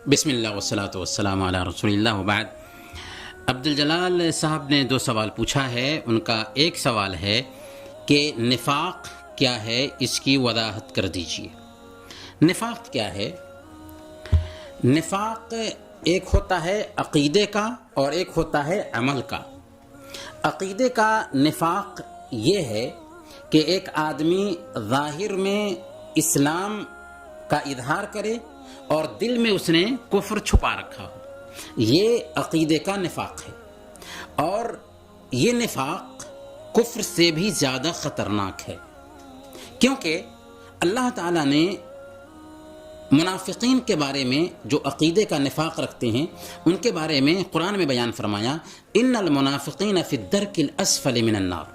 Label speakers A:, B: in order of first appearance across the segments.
A: بسم اللہ والصلاۃ والسلام علی رسول اللہ وبعد۔ عبدالجلال صاحب نے 2 سوال پوچھا ہے۔ ان کا ایک سوال ہے کہ نفاق کیا ہے، اس کی وضاحت کر دیجیے۔ نفاق کیا ہے؟ نفاق ایک ہوتا ہے عقیدے کا اور ایک ہوتا ہے عمل کا۔ عقیدے کا نفاق یہ ہے کہ ایک آدمی ظاہر میں اسلام کا اظہار کرے اور دل میں اس نے کفر چھپا رکھا ہو، یہ عقیدے کا نفاق ہے۔ اور یہ نفاق کفر سے بھی زیادہ خطرناک ہے، کیونکہ اللہ تعالیٰ نے منافقین کے بارے میں جو عقیدے کا نفاق رکھتے ہیں ان کے بارے میں قرآن میں بیان فرمایا، ان المنافقین فی الدرک الاسفل من النار،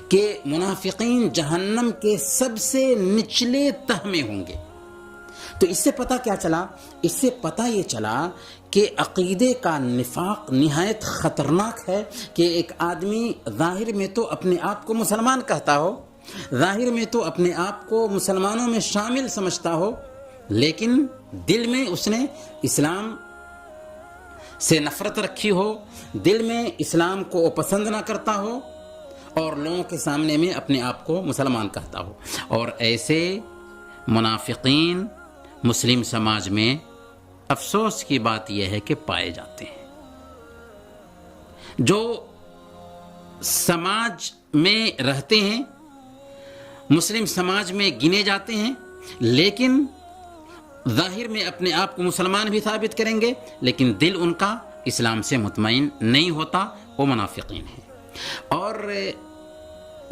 A: کہ منافقین جہنم کے سب سے نچلے تہ میں ہوں گے۔ تو اس سے پتہ کیا چلا؟ اس سے پتہ یہ چلا کہ عقیدے کا نفاق نہایت خطرناک ہے، کہ ایک آدمی ظاہر میں تو اپنے آپ کو مسلمان کہتا ہو، ظاہر میں تو اپنے آپ کو مسلمانوں میں شامل سمجھتا ہو، لیکن دل میں اس نے اسلام سے نفرت رکھی ہو، دل میں اسلام کو پسند نہ کرتا ہو، اور لوگوں کے سامنے میں اپنے آپ کو مسلمان کہتا ہو۔ اور ایسے منافقین مسلم سماج میں افسوس کی بات یہ ہے کہ پائے جاتے ہیں، جو سماج میں رہتے ہیں، مسلم سماج میں گنے جاتے ہیں، لیکن ظاہر میں اپنے آپ کو مسلمان بھی ثابت کریں گے، لیکن دل ان کا اسلام سے مطمئن نہیں ہوتا، وہ منافقین ہیں۔ اور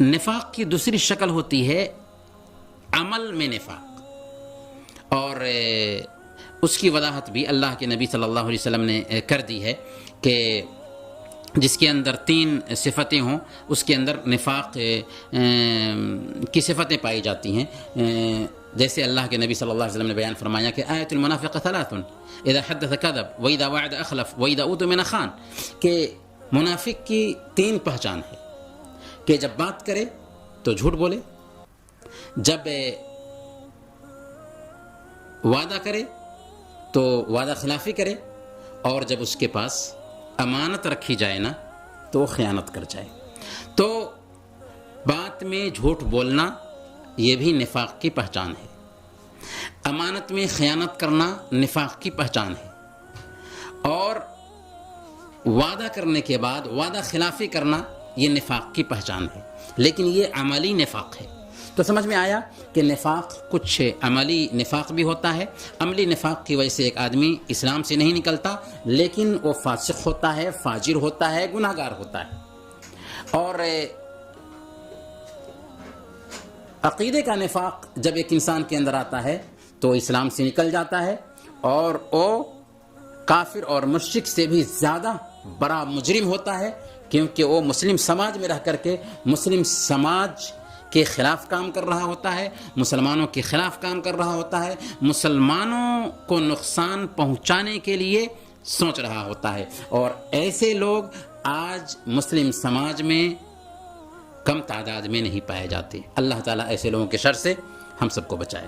A: نفاق کی دوسری شکل ہوتی ہے عمل میں نفاق، اور اس کی وضاحت بھی اللہ کے نبی صلی اللہ علیہ وسلم نے کر دی ہے کہ جس کے اندر 3 صفتیں ہوں اس کے اندر نفاق کی صفتیں پائی جاتی ہیں۔ جیسے اللہ کے نبی صلی اللہ علیہ وسلم نے بیان فرمایا کہ آیت المنافق 3، اذا حدث کذب واذا وعد اخلف واذا اؤتمن خان، کہ منافق کی 3 پہچان ہے کہ جب بات کرے تو جھوٹ بولے، جب وعدہ کرے تو وعدہ خلافی کرے، اور جب اس کے پاس امانت رکھی جائے نا تو خیانت کر جائے۔ تو بات میں جھوٹ بولنا یہ بھی نفاق کی پہچان ہے، امانت میں خیانت کرنا نفاق کی پہچان ہے، اور وعدہ کرنے کے بعد وعدہ خلافی کرنا یہ نفاق کی پہچان ہے، لیکن یہ عملی نفاق ہے۔ تو سمجھ میں آیا کہ نفاق کچھ عملی نفاق بھی ہوتا ہے۔ عملی نفاق کی وجہ سے ایک آدمی اسلام سے نہیں نکلتا، لیکن وہ فاسق ہوتا ہے، فاجر ہوتا ہے، گناہ گار ہوتا ہے۔ اور عقیدے کا نفاق جب ایک انسان کے اندر آتا ہے تو اسلام سے نکل جاتا ہے، اور وہ کافر اور مشرک سے بھی زیادہ بڑا مجرم ہوتا ہے، کیونکہ وہ مسلم سماج میں رہ کر کے مسلم سماج کے خلاف کام کر رہا ہوتا ہے، مسلمانوں کے خلاف کام کر رہا ہوتا ہے، مسلمانوں کو نقصان پہنچانے کے لیے سوچ رہا ہوتا ہے۔ اور ایسے لوگ آج مسلم سماج میں کم تعداد میں نہیں پائے جاتے۔ اللہ تعالیٰ ایسے لوگوں کے شر سے ہم سب کو بچائے۔